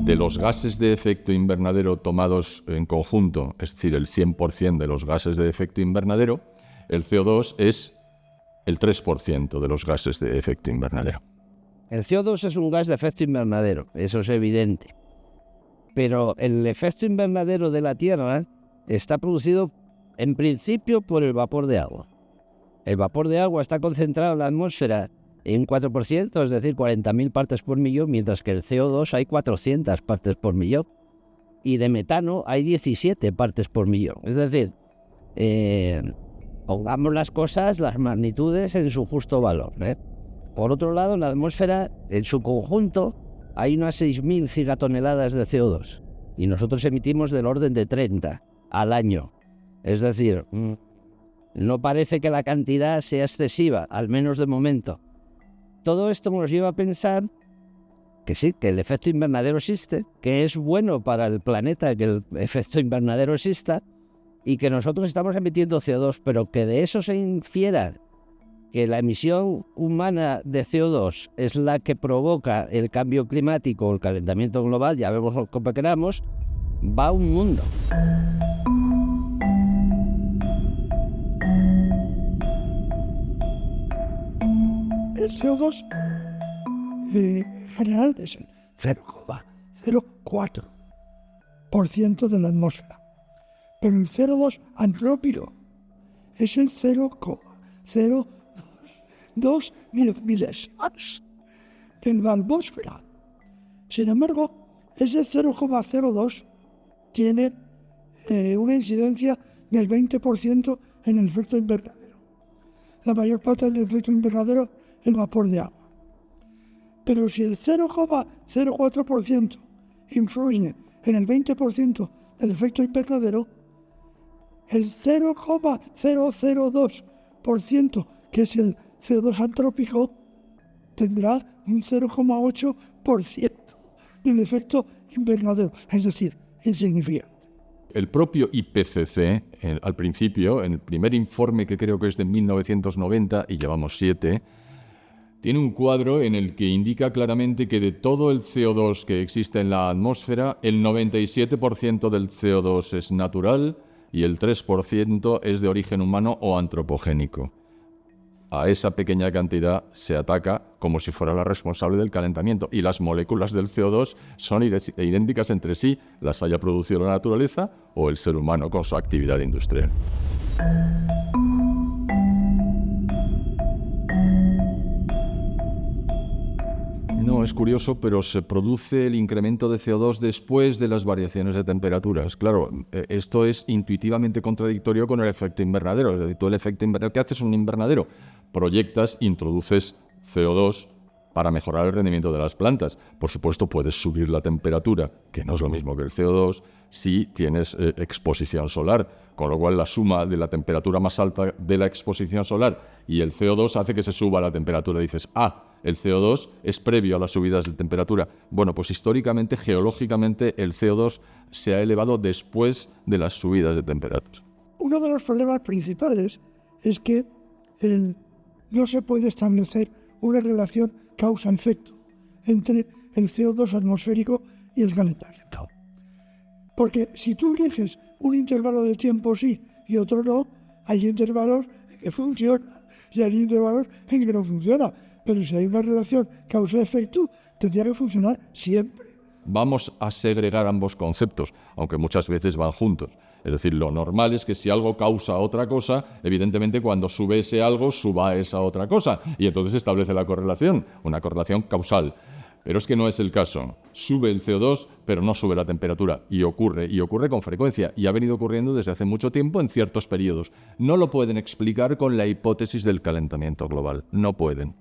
de los gases de efecto invernadero tomados en conjunto, es decir, el 100% de los gases de efecto invernadero, el CO2 es el 3% de los gases de efecto invernadero. El CO2 es un gas de efecto invernadero, eso es evidente. Pero el efecto invernadero de la Tierra está producido en principio por el vapor de agua. El vapor de agua está concentrado en la atmósfera en 4%, es decir, 40.000 partes por millón, mientras que el CO2 hay 400 partes por millón. Y de metano hay 17 partes por millón. Es decir, pongamos las cosas, las magnitudes en su justo valor, ¿eh? Por otro lado, en la atmósfera, en su conjunto, hay unas 6.000 gigatoneladas de CO2 y nosotros emitimos del orden de 30 al año. Es decir, no parece que la cantidad sea excesiva, al menos de momento. Todo esto nos lleva a pensar que sí, que el efecto invernadero existe, que es bueno para el planeta que el efecto invernadero exista y que nosotros estamos emitiendo CO2, pero que de eso se infiera que la emisión humana de CO2 es la que provoca el cambio climático o el calentamiento global, ya vemos como queramos, va un mundo. El CO2 en general es el 0,04% de la atmósfera, pero el CO2 antrópico es el 0,022 milésimas de la atmósfera. Sin embargo, ese 0,02 tiene una incidencia del 20% en el efecto invernadero. La mayor parte del efecto invernadero es el vapor de agua. Pero si el 0,04% influye en el 20% del efecto invernadero, el 0,002%, que es el CO2 antrópico, tendrá un 0,8% del efecto invernadero, es decir, insignificante. El propio IPCC, al principio, en el primer informe que creo que es de 1990, y llevamos 7, tiene un cuadro en el que indica claramente que de todo el CO2 que existe en la atmósfera, el 97% del CO2 es natural y el 3% es de origen humano o antropogénico. A esa pequeña cantidad se ataca como si fuera la responsable del calentamiento, y las moléculas del CO2 son idénticas entre sí, las haya producido la naturaleza o el ser humano con su actividad industrial. No, es curioso, pero se produce el incremento de CO2 después de las variaciones de temperaturas. Claro, esto es intuitivamente contradictorio con el efecto invernadero. Es decir, tú el efecto invernadero, ¿qué haces en un invernadero? Proyectas, introduces CO2 para mejorar el rendimiento de las plantas. Por supuesto, puedes subir la temperatura, que no es lo mismo que el CO2, si tienes exposición solar, con lo cual la suma de la temperatura más alta de la exposición solar y el CO2 hace que se suba la temperatura. Dices, el CO2 es previo a las subidas de temperatura. Bueno, pues históricamente, geológicamente, el CO2 se ha elevado después de las subidas de temperatura. Uno de los problemas principales es que no se puede establecer una relación causa-efecto entre el CO2 atmosférico y el calentamiento. Porque si tú eliges un intervalo de tiempo sí y otro no, hay intervalos en que funciona y hay intervalos en que no funciona. Pero si hay una relación causa-efecto, tendría que funcionar siempre. Vamos a segregar ambos conceptos, aunque muchas veces van juntos. Es decir, lo normal es que si algo causa otra cosa, evidentemente cuando sube ese algo, suba esa otra cosa. Y entonces se establece la correlación, una correlación causal. Pero es que no es el caso. Sube el CO2, pero no sube la temperatura. Y ocurre con frecuencia. Y ha venido ocurriendo desde hace mucho tiempo en ciertos periodos. No lo pueden explicar con la hipótesis del calentamiento global. No pueden.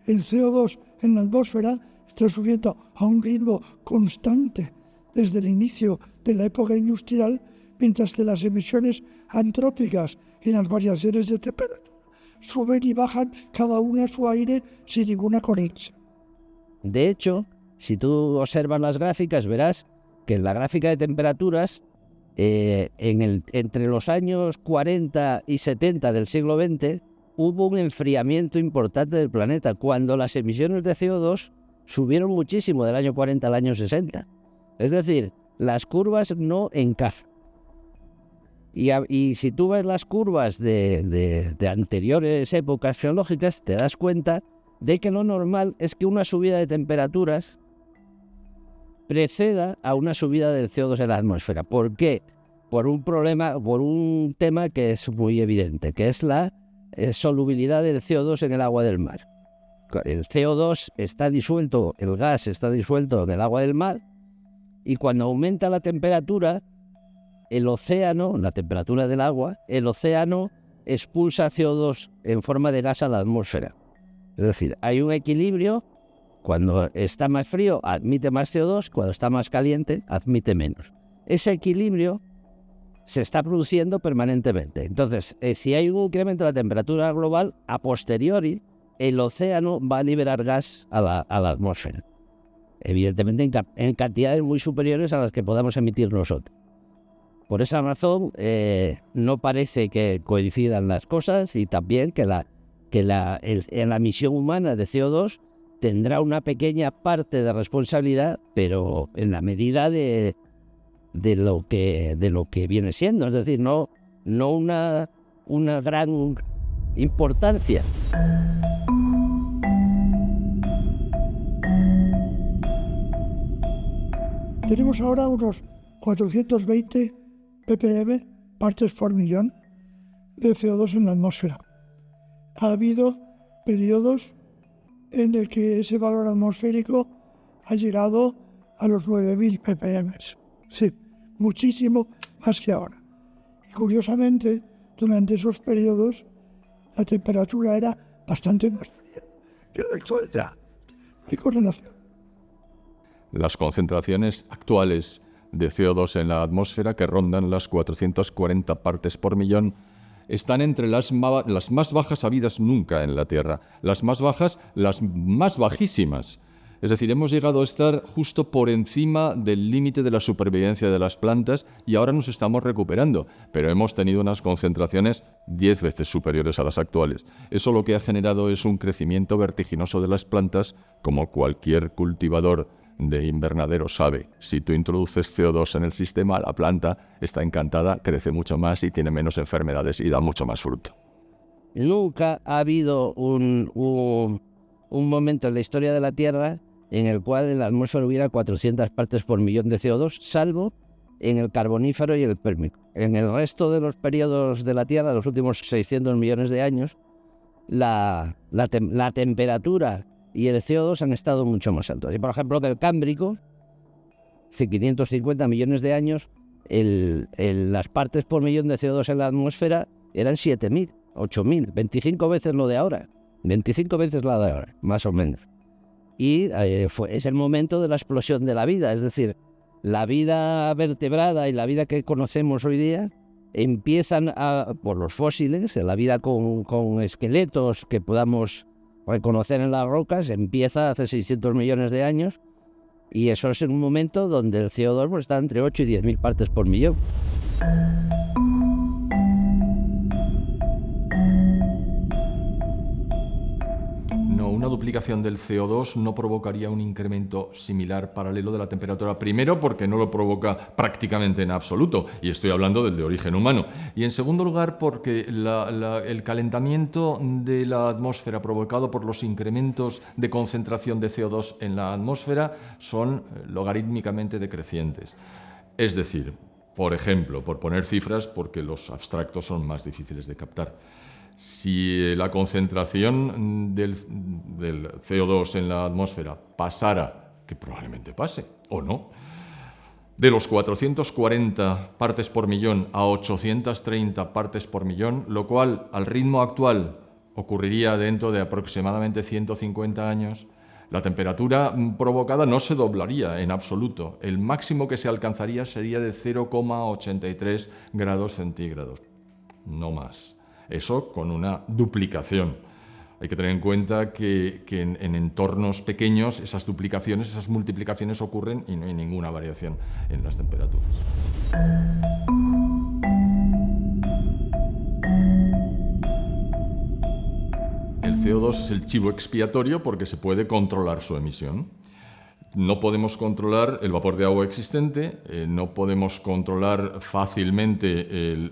El CO2 en la atmósfera está subiendo a un ritmo constante desde el inicio de la época industrial, mientras que las emisiones antrópicas y las variaciones de temperatura suben y bajan cada una a su aire sin ninguna conexión. De hecho, si tú observas las gráficas, verás que en la gráfica de temperaturas, entre los años 40 y 70 del siglo XX, hubo un enfriamiento importante del planeta, cuando las emisiones de CO2 subieron muchísimo del año 40 al año 60. Es decir, las curvas no encajan. Y si tú ves las curvas de anteriores épocas geológicas, te das cuenta de que lo normal es que una subida de temperaturas preceda a una subida del CO2 en la atmósfera. ¿Por qué? Por un tema que es muy evidente, que es la solubilidad del CO2 en el agua del mar. El CO2 está disuelto, el gas está disuelto en el agua del mar, y cuando aumenta la temperatura, el océano, la temperatura del agua, el océano expulsa CO2 en forma de gas a la atmósfera. Es decir, hay un equilibrio. Cuando está más frío, admite más CO2, cuando está más caliente, admite menos. Ese equilibrio se está produciendo permanentemente. Entonces, si hay un incremento de la temperatura global, a posteriori, el océano va a liberar gas a la atmósfera. Evidentemente en cantidades muy superiores a las que podamos emitir nosotros. Por esa razón, no parece que coincidan las cosas, y también que la emisión humana de CO2 tendrá una pequeña parte de responsabilidad, pero en la medida de lo que viene siendo, es decir, no una gran importancia. Tenemos ahora unos 420 ppm, partes por millón, de CO2 en la atmósfera. Ha habido periodos en el que ese valor atmosférico ha llegado a los 9.000 ppm. Sí, muchísimo más que ahora. Y curiosamente, durante esos periodos, la temperatura era bastante más fría que la actual. Hay correlación. Las concentraciones actuales de CO2 en la atmósfera, que rondan las 440 partes por millón, están entre las más bajas habidas nunca en la Tierra. Las más bajas, las más bajísimas. Es decir, hemos llegado a estar justo por encima del límite de la supervivencia de las plantas, y ahora nos estamos recuperando, pero hemos tenido unas concentraciones 10 veces superiores a las actuales. Eso lo que ha generado es un crecimiento vertiginoso de las plantas, como cualquier cultivador de invernadero sabe. Si tú introduces CO2 en el sistema, la planta está encantada, crece mucho más y tiene menos enfermedades y da mucho más fruto. Nunca ha habido un momento en la historia de la Tierra en el cual en la atmósfera hubiera 400 partes por millón de CO2, salvo en el Carbonífero y el Pérmico. En el resto de los periodos de la Tierra, los últimos 600 millones de años, la temperatura y el CO2 han estado mucho más altos. Y por ejemplo, del Cámbrico, hace 550 millones de años, las partes por millón de CO2 en la atmósfera eran 7.000, 8.000, 25 veces lo de ahora. 25 veces la de ahora, más o menos. Y es el momento de la explosión de la vida, es decir, la vida vertebrada y la vida que conocemos hoy día empiezan por los fósiles, la vida con esqueletos que podamos reconocer en las rocas, empieza hace 600 millones de años, y eso es en un momento donde el CO2 está entre 8 y 10.000 partes por millón. No, una duplicación del CO2 no provocaría un incremento similar paralelo de la temperatura. Primero, porque no lo provoca prácticamente en absoluto, y estoy hablando del de origen humano. Y en segundo lugar, porque el calentamiento de la atmósfera provocado por los incrementos de concentración de CO2 en la atmósfera son logarítmicamente decrecientes. Es decir, por ejemplo, por poner cifras, porque los abstractos son más difíciles de captar, si la concentración del CO2 en la atmósfera pasara, que probablemente pase, o no, de los 440 partes por millón a 830 partes por millón, lo cual al ritmo actual ocurriría dentro de aproximadamente 150 años, la temperatura provocada no se doblaría en absoluto. El máximo que se alcanzaría sería de 0,83 grados centígrados, no más. Eso con una duplicación. Hay que tener en cuenta que en entornos pequeños esas duplicaciones, esas multiplicaciones ocurren y no hay ninguna variación en las temperaturas. El CO2 es el chivo expiatorio porque se puede controlar su emisión. No podemos controlar el vapor de agua existente, no podemos controlar fácilmente,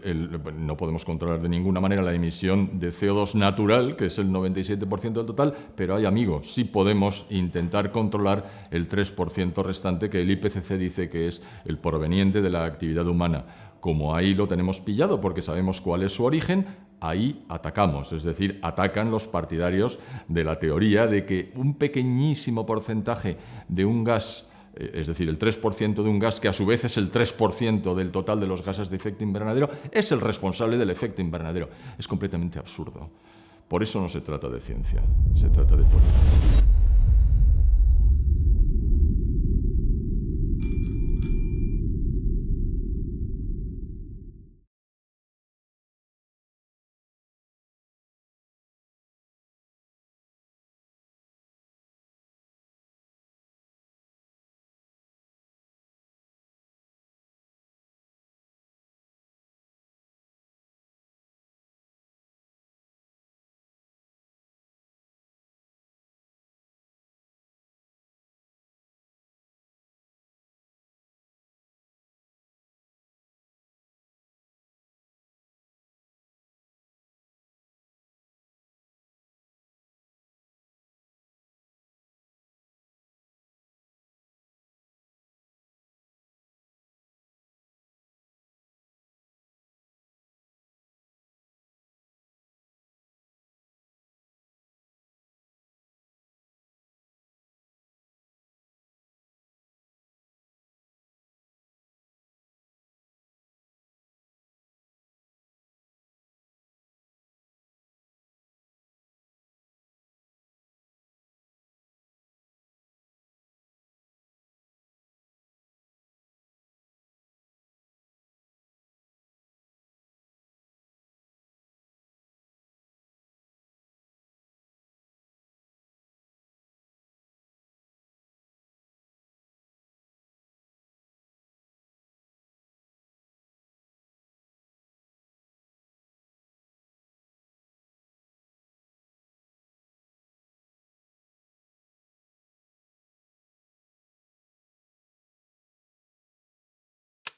no podemos controlar de ninguna manera la emisión de CO2 natural, que es el 97% del total, pero hay amigos, sí podemos intentar controlar el 3% restante que el IPCC dice que es el proveniente de la actividad humana. Como ahí lo tenemos pillado porque sabemos cuál es su origen, ahí atacamos, es decir, atacan los partidarios de la teoría de que un pequeñísimo porcentaje de un gas, es decir, el 3% de un gas, que a su vez es el 3% del total de los gases de efecto invernadero, es el responsable del efecto invernadero. Es completamente absurdo. Por eso no se trata de ciencia, se trata de política.